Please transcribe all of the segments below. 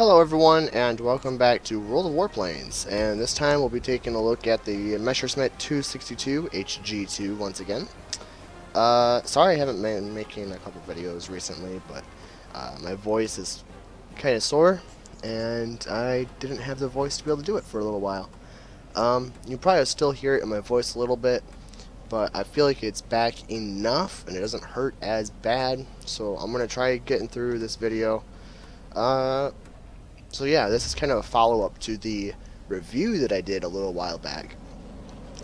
Hello everyone, and welcome back to World of Warplanes. And this time we'll be taking a look at the Messerschmitt 262 HG2 once again. Sorry I haven't been making a couple videos recently, but my voice is kind of sore, and I didn't have the voice to be able to do it for a little while. You probably still hear it in my voice a little bit, but I feel like it's back enough, and it doesn't hurt as bad, so I'm going to try getting through this video. So yeah, this is kind of a follow-up to the review that I did a little while back.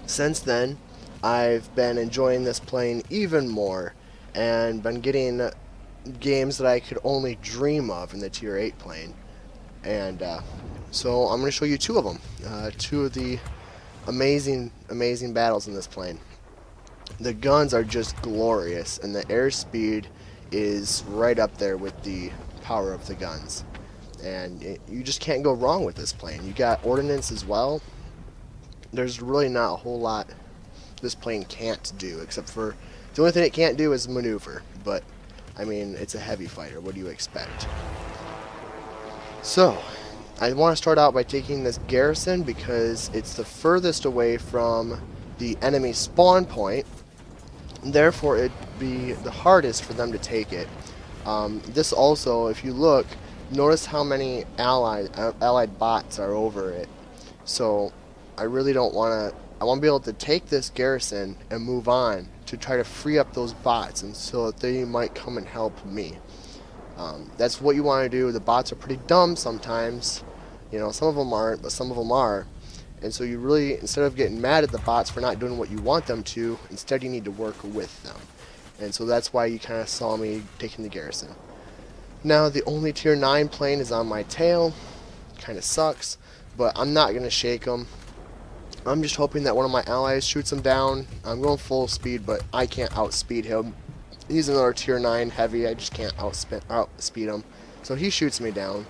Since then, I've been enjoying this plane even more, and been getting games that I could only dream of in the Tier 8 plane. And so I'm going to show you two of them. Two of the amazing battles in this plane. The guns are just glorious, and the airspeed is right up there with the power of the guns. And you just can't go wrong with this plane. You got ordnance as well. There's really not a whole lot this plane can't do, except for the only thing it can't do is maneuver. But I mean, it's a heavy fighter. What do you expect? So I want to start out by taking this garrison because it's the furthest away from the enemy spawn point. Therefore, it'd be the hardest for them to take it. This also, if you look, notice how many allied bots are over it. So I really don't want to. I want to be able to take this garrison and move on to try to free up those bots, and so that they might come and help me. That's what you want to do. The bots are pretty dumb sometimes. You know, some of them aren't, but some of them are. And so you really, instead of getting mad at the bots for not doing what you want them to, instead you need to work with them. And so that's why you kind of saw me taking the garrison. Now, the only Tier 9 plane is on my tail. Kind of sucks, but I'm not going to shake them. I'm just hoping that one of my allies shoots him down. I'm going full speed, but I can't outspeed him. He's another Tier 9 heavy. I just can't outspeed him. So he shoots me down,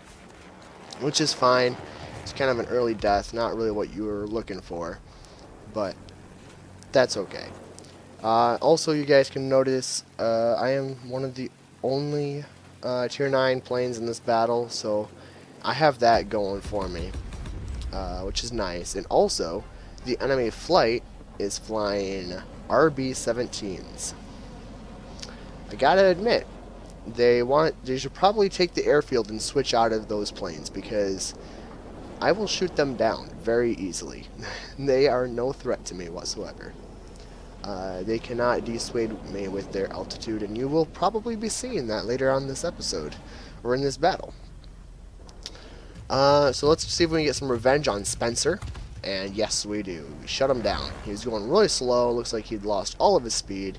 which is fine. It's kind of an early death, not really what you were looking for, but that's okay. Also, you guys can notice I am one of the only Tier 9 planes in this battle, so I have that going for me, which is nice. And also, the enemy flight is flying RB-17s. I gotta admit, they should probably take the airfield and switch out of those planes, because I will shoot them down very easily. They are no threat to me whatsoever. They cannot dissuade me with their altitude, and you will probably be seeing that later on in this episode, or in this battle. So let's see if we can get some revenge on Spencer, and yes we do. We shut him down. He was going really slow, looks like he'd lost all of his speed.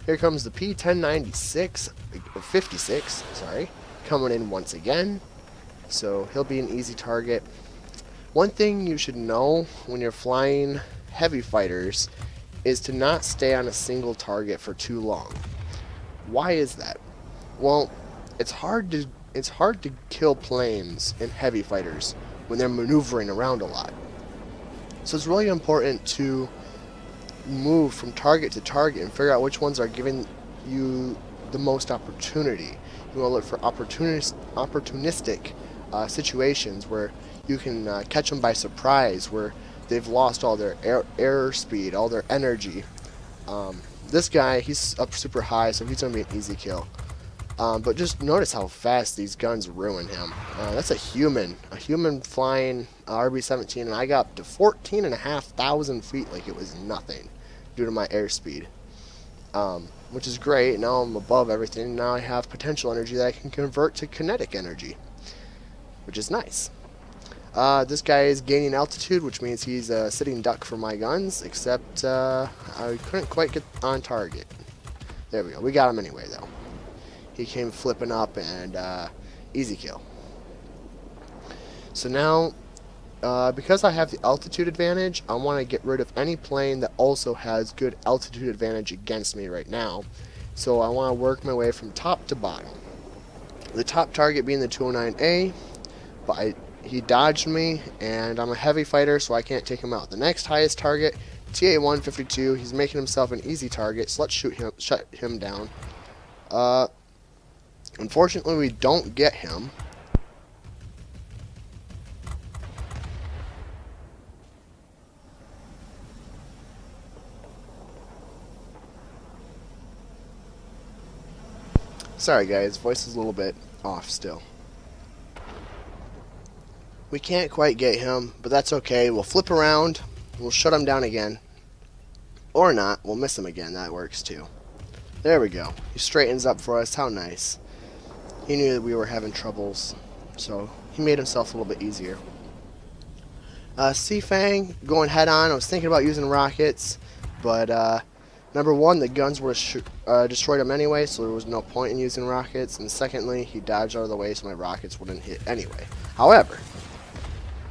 Here comes the P-1096, or 56, sorry, coming in once again, so he'll be an easy target. One thing you should know when you're flying heavy fighters is to not stay on a single target for too long. Why is that? Well, it's hard to kill planes in heavy fighters when they're maneuvering around a lot. So it's really important to move from target to target and figure out which ones are giving you the most opportunity. You want to look for opportunistic situations where you can catch them by surprise, where they've lost all their air speed, all their energy. This guy, he's up super high, so he's going to be an easy kill. But just notice how fast these guns ruin him. That's a human flying RB-17, and I got up to 14,500 feet like it was nothing due to my airspeed. Which is great. Now I'm above everything. Now I have potential energy that I can convert to kinetic energy, which is nice. This guy is gaining altitude, which means he's a sitting duck for my guns, except I couldn't quite get on target. There we go. We got him anyway, though. He came flipping up, and easy kill. So now, because I have the altitude advantage, I want to get rid of any plane that also has good altitude advantage against me right now. So I want to work my way from top to bottom. The top target being the 209A, but he dodged me, and I'm a heavy fighter, so I can't take him out. The next highest target, A-1 Pfeil, he's making himself an easy target, so let's shut him down. Unfortunately, we don't get him. Sorry guys, voice is a little bit off still. We can't quite get him, but that's okay. We'll flip around, we'll shut him down again. Or not, we'll miss him again, that works too. There we go. He straightens up for us, how nice. He knew that we were having troubles, so he made himself a little bit easier. C-Fang, going head on. I was thinking about using rockets, but number one, the guns would have destroyed him anyway, so there was no point in using rockets. And secondly, he dodged out of the way, so my rockets wouldn't hit anyway. However,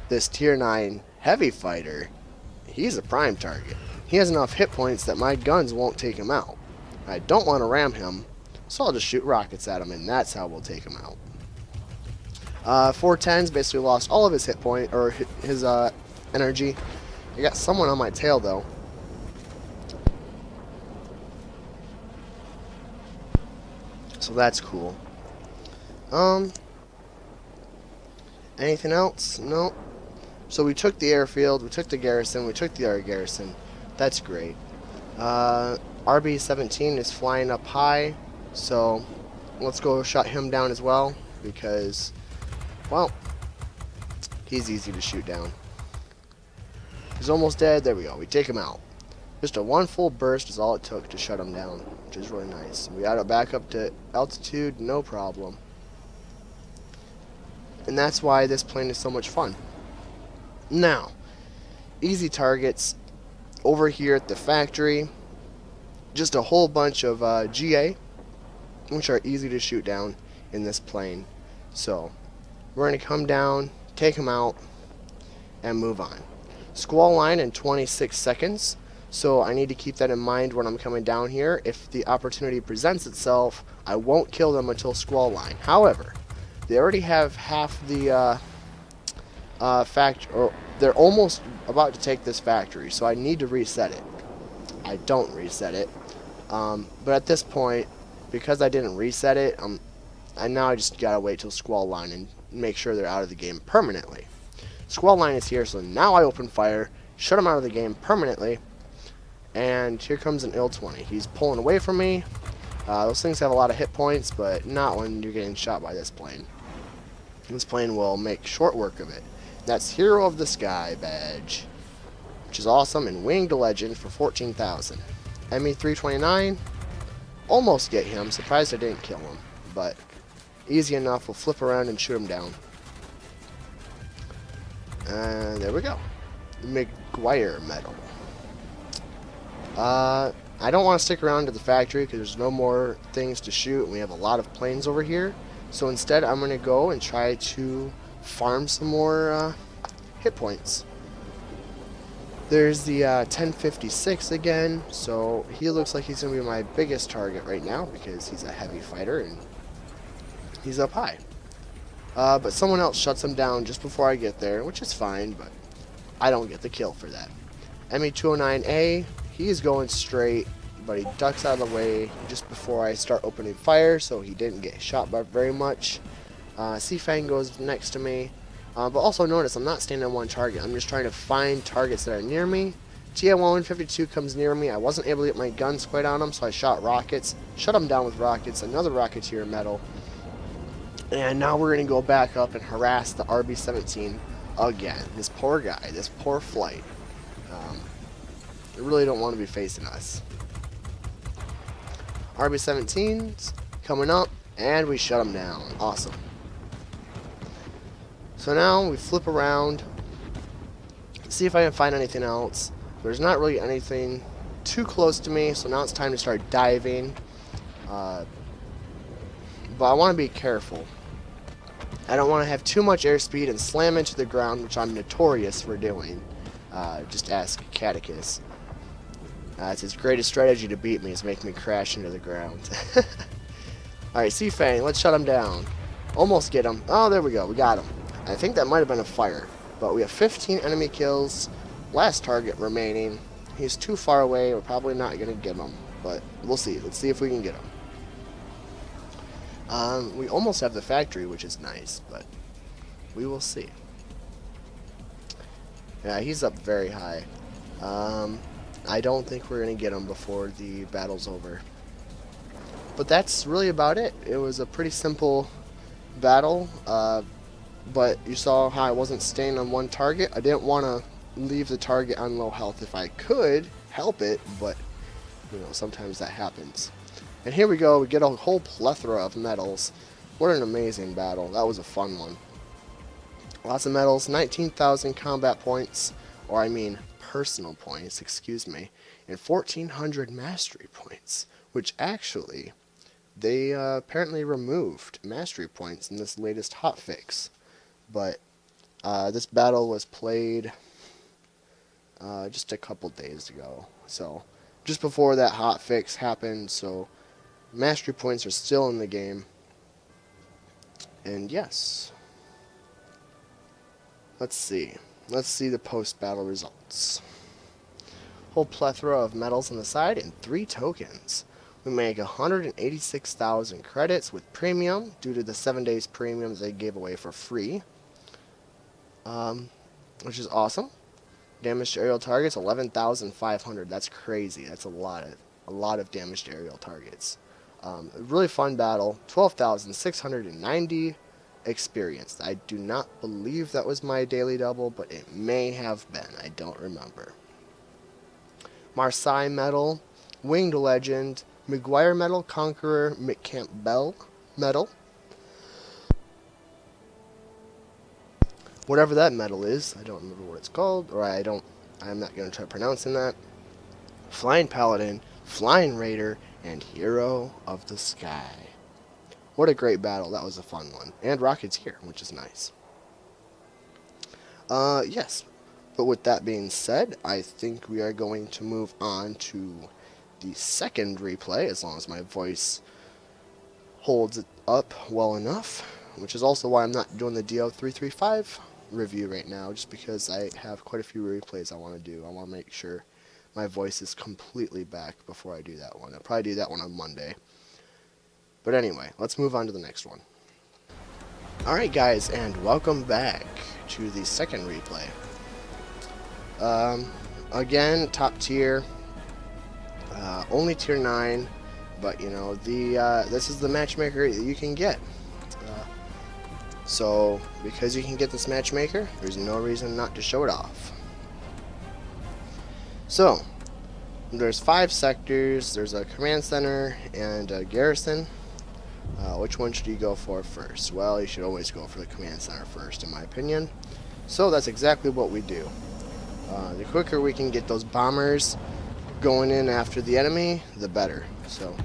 this tier 9 heavy fighter, he's a prime target. He has enough hit points that my guns won't take him out. I don't want to ram him, so I'll just shoot rockets at him, and that's how we'll take him out. 410's basically lost all of his hit point, or his energy. I got someone on my tail though. So that's cool. Anything else? No. So we took the airfield, we took the garrison, we took the other garrison. That's great. RB-17 is flying up high, so let's go shut him down as well, because, well, he's easy to shoot down. He's almost dead. There we go. We take him out. Just a one full burst is all it took to shut him down, which is really nice. We got it back up to altitude, no problem. And that's why this plane is so much fun. Now, easy targets over here at the factory. Just a whole bunch of GA, which are easy to shoot down in this plane. So, we're going to come down, take him out, and move on. Squall line in 26 seconds, so I need to keep that in mind when I'm coming down here. If the opportunity presents itself, I won't kill them until squall line. However, they already have half the factory, or they're almost about to take this factory, so I need to reset it. I don't reset it, but at this point, because I didn't reset it, I just gotta wait till squall line and make sure they're out of the game permanently. Squall line is here, so now I open fire, shut him out of the game permanently, and here comes an IL-20. He's pulling away from me. Those things have a lot of hit points, but not when you're getting shot by this plane. This plane will make short work of it. That's Hero of the Sky badge, which is awesome, and Winged Legend for 14,000. ME-329, almost get him. Surprised I didn't kill him, but easy enough. We'll flip around and shoot him down. And there we go. McGuire medal. I don't want to stick around to the factory because there's no more things to shoot, and we have a lot of planes over here. So instead, I'm going to go and try to farm some more hit points. There's the 1056 again, so he looks like he's going to be my biggest target right now because he's a heavy fighter and he's up high. But someone else shuts him down just before I get there, which is fine, but I don't get the kill for that. ME-209A, he's going straight, but he ducks out of the way just before I start opening fire, so he didn't get shot by very much. C-Fang goes next to me. But also notice I'm not staying on one target. I'm just trying to find targets that are near me. TI-152 comes near me. I wasn't able to get my guns quite on him, so I shot rockets. Shut him down with rockets. Another Rocketeer medal. And now we're going to go back up and harass the RB-17 again. This poor guy. This poor flight. I really don't want to be facing us. RB-17's coming up, and we shut him down. Awesome. So now we flip around, see if I can find anything else. There's not really anything too close to me, so now it's time to start diving. But I want to be careful. I don't want to have too much airspeed and slam into the ground, which I'm notorious for doing. Just ask Catechus. It's his greatest strategy to beat me is make me crash into the ground. Alright, C-Fang, let's shut him down. Almost get him. Oh, there we go. We got him. I think that might have been a fire, but we have 15 enemy kills. Last target remaining. He's too far away. We're probably not going to get him, but we'll see. Let's see if we can get him. We almost have the factory, which is nice, but we will see. Yeah, he's up very high. I don't think we're going to get him before the battle's over. But that's really about it. It was a pretty simple battle, but you saw how I wasn't staying on one target. I didn't want to leave the target on low health if I could help it, but sometimes that happens. And here we go, we get a whole plethora of medals. What an amazing battle. That was a fun one. Lots of medals, 19,000 combat points, or I mean personal points, excuse me, and 1,400 mastery points, which actually, they apparently removed mastery points in this latest hotfix. But this battle was played just a couple days ago, so just before that hotfix happened, so mastery points are still in the game. And yes, let's see the post-battle results. Whole plethora of medals on the side and 3 tokens. We make 186,000 credits with premium due to the 7 days premium they gave away for free, which is awesome. Damage to aerial targets 11,500. That's crazy. That's a lot of damage to aerial targets. Really fun battle. 12,690 experience. I do not believe that was my daily double, but it may have been. I don't remember. Marseille medal, Winged Legend, McGuire medal, Conqueror, McCampbell medal. Whatever that medal is, I don't remember what it's called, or I'm not going to try pronouncing that. Flying Paladin, Flying Raider, and Hero of the Sky. What a great battle. That was a fun one. And Rocketeer, which is nice. Yes. But with that being said, I think we are going to move on to the second replay, as long as my voice holds it up well enough, which is also why I'm not doing the DO335 review right now, just because I have quite a few replays I want to do. I want to make sure my voice is completely back before I do that one. I'll probably do that one on Monday. But anyway, let's move on to the next one. Alright guys, and welcome back to the second replay. Again, top tier, only tier 9, but this is the matchmaker that you can get. So, because you can get this matchmaker, there's no reason not to show it off. So, there's 5 sectors, there's a command center and a garrison. Which one should you go for first? Well, you should always go for the command center first, in my opinion. So that's exactly what we do. The quicker we can get those bombers going in after the enemy, the better. So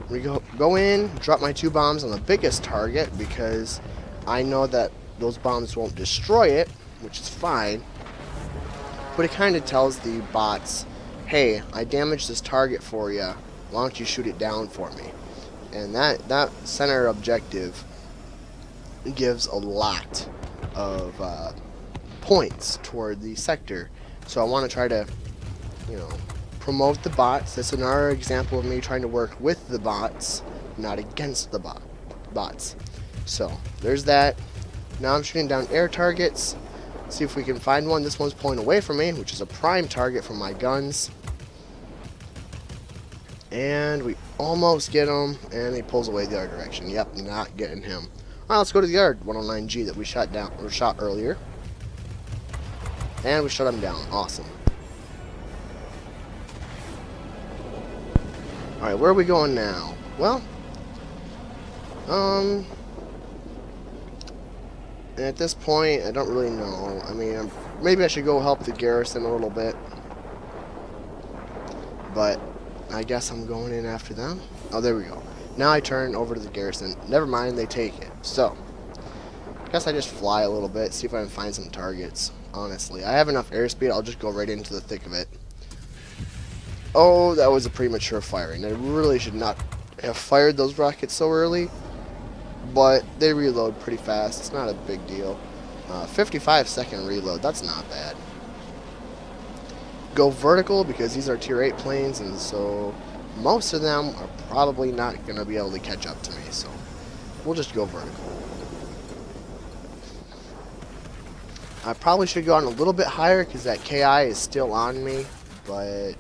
we go in, drop my 2 bombs on the biggest target, because I know that those bombs won't destroy it, which is fine. But it kind of tells the bots, hey, I damaged this target for you, why don't you shoot it down for me? And that center objective gives a lot of points toward the sector. So I want to try to, promote the bots. This is another example of me trying to work with the bots, not against the bots. So there's that. Now I'm shooting down air targets. See if we can find one. This one's pulling away from me, which is a prime target for my guns. And we almost get him, and he pulls away the other direction. Yep, not getting him. Alright, let's go to the other 109G that we shot earlier. And we shut him down. Awesome. Alright, where are we going now? Well, at this point, I don't really know. I mean, maybe I should go help the garrison a little bit. But I guess I'm going in after them. Oh, there we go. Now I turn over to the garrison. Never mind, they take it. So, I guess I just fly a little bit, see if I can find some targets. Honestly, I have enough airspeed. I'll just go right into the thick of it. Oh, that was a premature firing. I really should not have fired those rockets so early. But they reload pretty fast. It's not a big deal. 55-second reload. That's not bad. Go vertical because these are tier 8 planes, and so most of them are probably not going to be able to catch up to me. So we'll just go vertical. I probably should have gone a little bit higher because that KI is still on me, but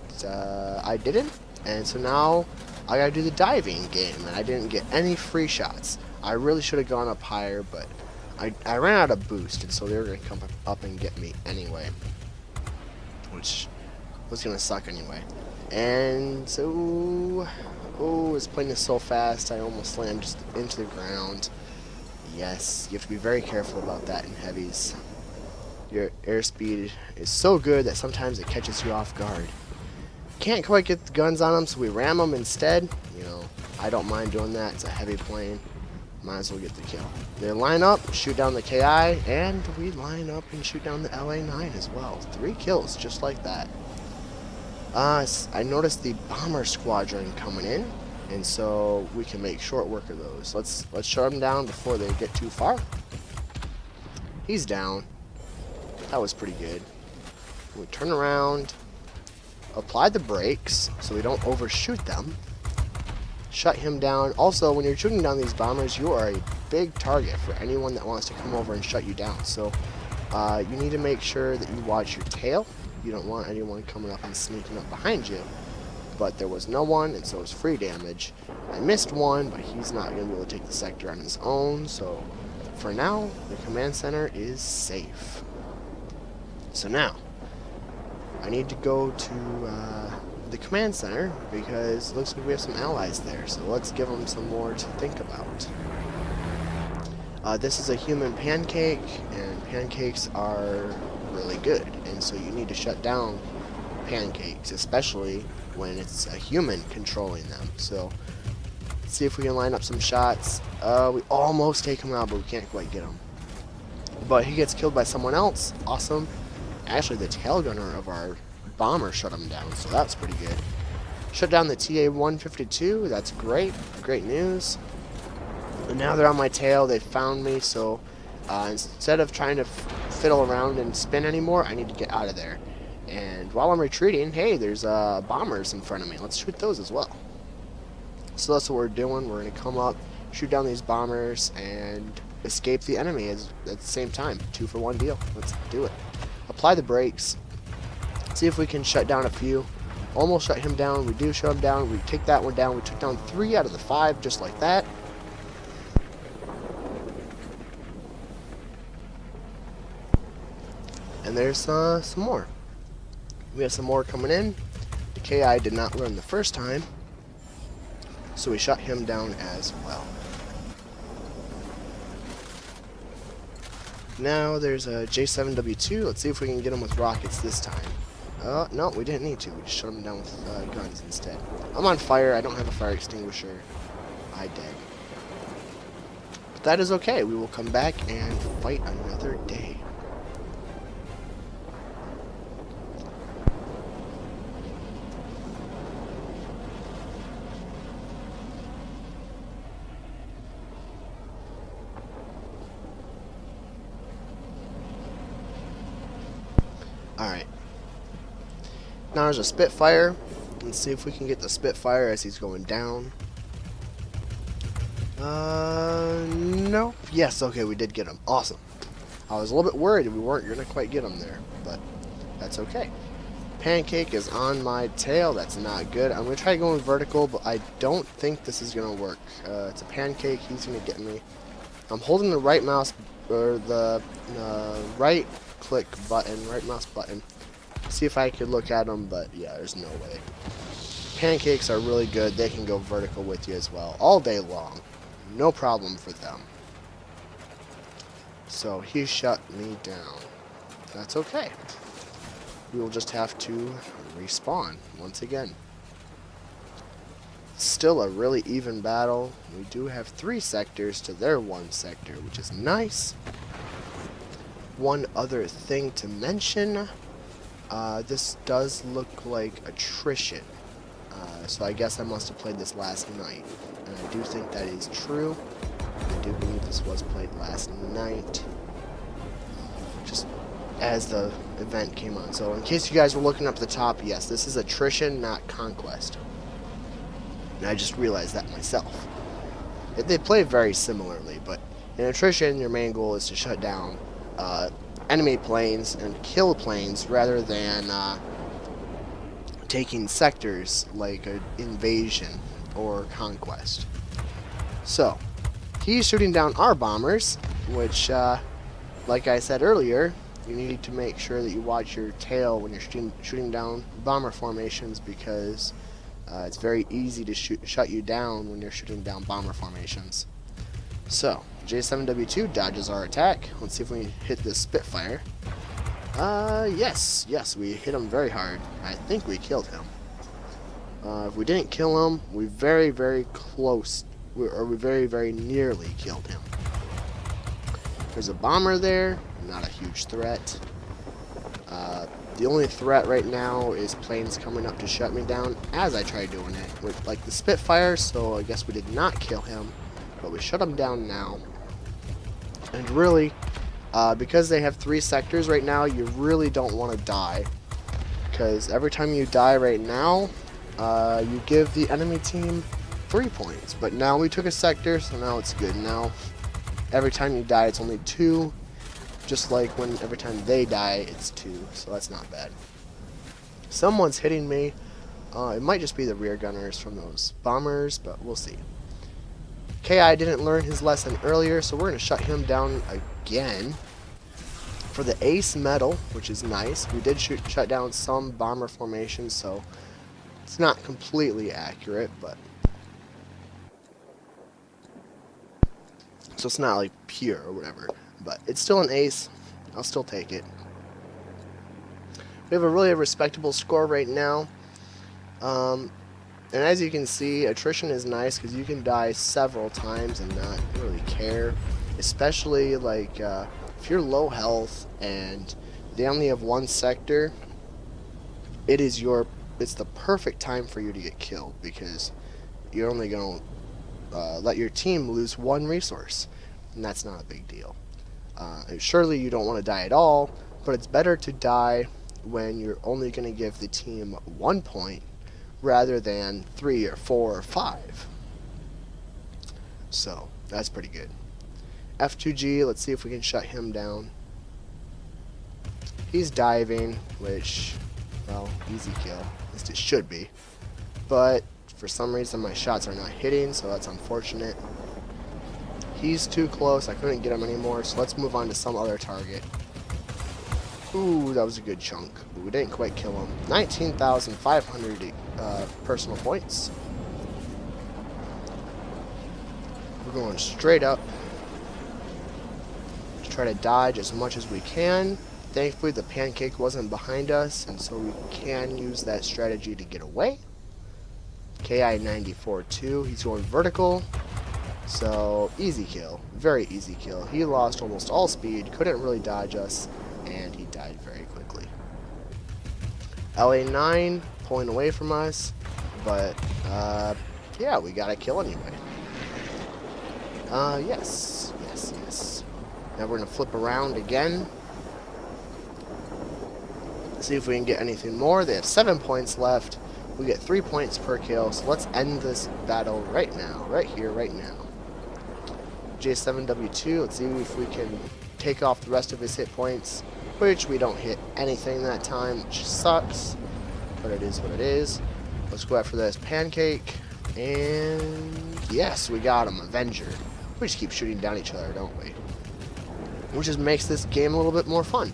I didn't. And so now I gotta do the diving game, and I didn't get any free shots. I really should have gone up higher, but I ran out of boost, and so they were gonna come up and get me anyway, which was gonna suck anyway. And so, oh, this plane is so fast, I almost slammed just into the ground. Yes, you have to be very careful about that in heavies. Your airspeed is so good that sometimes it catches you off guard. Can't quite get the guns on them, so we ram them instead. You know, I don't mind doing that. It's a heavy plane. Might as well get the kill. They line up, shoot down the KI, and we line up and shoot down the LA9 as well. 3 kills, just like that. I noticed the bomber squadron coming in, and so we can make short work of those. Let's shut them down before they get too far. He's down. That was pretty good. We turn around, apply the brakes so we don't overshoot them. Shut him down. Also, when you're shooting down these bombers, you are a big target for anyone that wants to come over and shut you down. So you need to make sure that you watch your tail. You don't want anyone coming up and sneaking up behind you. But there was no one, and so it was free damage. I missed one, but he's not going to be able to take the sector on his own. So for now, the command center is safe. So now, I need to go to the command center because it looks like we have some allies there. So let's give them some more to think about. This is a human pancake, and pancakes are really good. And so you need to shut down pancakes, especially when it's a human controlling them. So let's see if we can line up some shots. We almost take him out, but we can't quite get him. But he gets killed by someone else. Awesome. Actually, the tail gunner of our bomber shut him down, so that's pretty good. Shut down the TA-152. That's great. Great news. And now they're on my tail. They found me, so instead of trying to fiddle around and spin anymore, I need to get out of there. And while I'm retreating, hey, there's bombers in front of me. Let's shoot those as well. So that's what we're doing. We're going to come up, shoot down these bombers, and escape the enemy at the same time. 2-for-1 deal. Let's do it. Apply the brakes. See if we can shut down a few. Almost shut him down. We do shut him down. We take that one down. We took down 3 out of the 5, just like that. And there's some more. We have some more coming in. The KI did not learn the first time, so we shut him down as well. Now there's a J7W2. Let's see if we can get him with rockets this time. No, we didn't need to. We just shut him down with guns instead. I'm on fire. I don't have a fire extinguisher. I did. But that is okay. We will come back and fight another day. Alright. Now there's a Spitfire. Let's see if we can get the Spitfire as he's going down. Nope. Yes, okay, we did get him. Awesome. I was a little bit worried we weren't going to quite get him there, but that's okay. Pancake is on my tail. That's not good. I'm going to try going vertical, but I don't think this is going to work. It's a pancake. He's going to get me. I'm holding the right mouse, or the right click button, right mouse button. See if I could look at them, but yeah, there's no way. Pancakes are really good. They can go vertical with you as well, all day long. No problem for them. So he shut me down. That's okay. We will just have to respawn once again. Still a really even battle. We do have 3 sectors to their 1 sector, which is nice. One other thing to mention, this does look like attrition. So I guess I must have played this last night. And I do think that is true. I do believe this was played last night. Just as the event came on. So in case you guys were looking up at the top, yes, this is attrition, not conquest. And I just realized that myself. They play very similarly, but in attrition, your main goal is to shut down enemy planes and kill planes rather than taking sectors like an invasion or conquest. So, he's shooting down our bombers, which, like I said earlier, you need to make sure that you watch your tail when you're shooting down bomber formations, because it's very easy to shut you down when you're shooting down bomber formations. So, J7W2 dodges our attack. Let's see if we can hit this Spitfire. Yes, we hit him very hard. I think we killed him. If we didn't kill him, we very nearly killed him. There's a bomber there, not a huge threat. The only threat right now is planes coming up to shut me down as I try doing it with like the Spitfire, so I guess we did not kill him, but we shut him down now. And really, because they have 3 sectors right now, you really don't want to die, because every time you die right now, you give the enemy team 3 points. But now we took a sector, so now it's good. Now every time you die, it's only 2, just like when every time they die, it's 2, so that's not bad. Someone's hitting me. It might just be the rear gunners from those bombers, but we'll see. KI didn't learn his lesson earlier, so we're going to shut him down again for the ace medal, which is nice. We did shut down some bomber formations, so it's not completely accurate, but so it's not like pure or whatever, but it's still an ace. I'll still take it. We have a really respectable score right now. And as you can see, attrition is nice because you can die several times and not really care. Especially like if you're low health and they only have 1 sector, it's the perfect time for you to get killed, because you're only going to let your team lose 1 resource, and that's not a big deal. Surely you don't want to die at all, but it's better to die when you're only going to give the team 1 point rather than 3 or 4 or 5. So that's pretty good. F2G, let's see if we can shut him down. He's diving, which, well, easy kill. At least it should be. But for some reason my shots are not hitting, so that's unfortunate. He's too close. I couldn't get him anymore, so let's move on to some other target. Ooh, that was a good chunk, but we didn't quite kill him. 19,500 personal points. We're going straight up to try to dodge as much as we can. Thankfully, the pancake wasn't behind us, and so we can use that strategy to get away. KI 94-2, he's going vertical, so easy kill, very easy kill. He lost almost all speed, couldn't really dodge us, and he died very quickly. LA9 pulling away from us, but yeah, we got a kill anyway. Yes. Now we're gonna flip around again. See if we can get anything more. They have 7 points left. We get 3 points per kill, so let's end this battle right now, right here, right now. J7W2, let's see if we can take off the rest of his hit points, which we don't hit anything that time, which sucks, but it is what it is. Let's go after this pancake, and yes, we got him, Avenger. We just keep shooting down each other, don't we? Which just makes this game a little bit more fun.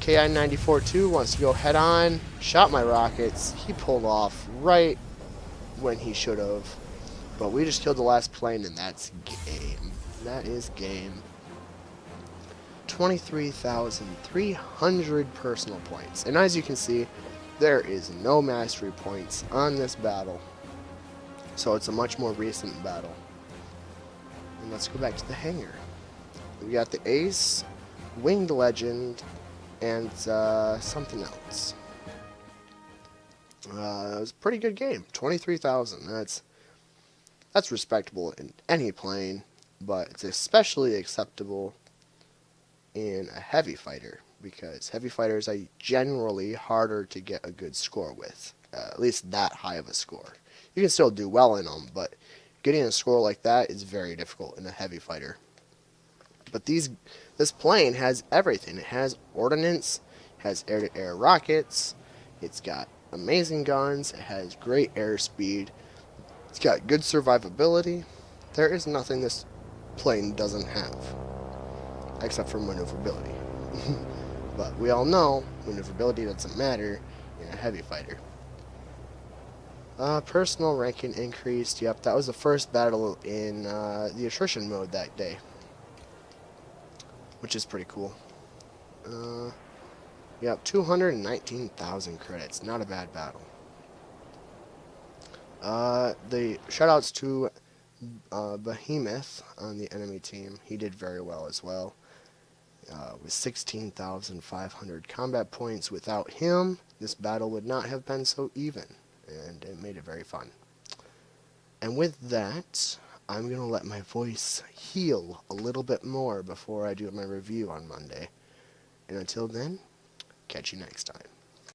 KI 94-2 wants to go head on, shot my rockets. He pulled off right when he should have, but we just killed the last plane, and that's game. That is game. 23,300 personal points, and as you can see, there is no mastery points on this battle, so it's a much more recent battle. And let's go back to the hangar. We got the ace, winged legend, and something else. It was a pretty good game. 23,000. That's respectable in any plane, but it's especially acceptable in a heavy fighter, because heavy fighters are generally harder to get a good score with. At least that high of a score. You can still do well in them, but getting a score like that is very difficult in a heavy fighter. But this plane has everything. It has ordnance, has air-to-air rockets, it's got amazing guns. It has great airspeed. It's got good survivability. There is nothing this plane doesn't have, except for maneuverability. But we all know maneuverability doesn't matter in a heavy fighter. Personal ranking increased. Yep, that was the first battle in the attrition mode that day, which is pretty cool. Yep, 219,000 credits. Not a bad battle. The shoutouts to Behemoth on the enemy team. He did very well as well. With 16,500 combat points. Without him, this battle would not have been so even, and it made it very fun. And with that, I'm going to let my voice heal a little bit more before I do my review on Monday. And until then, catch you next time.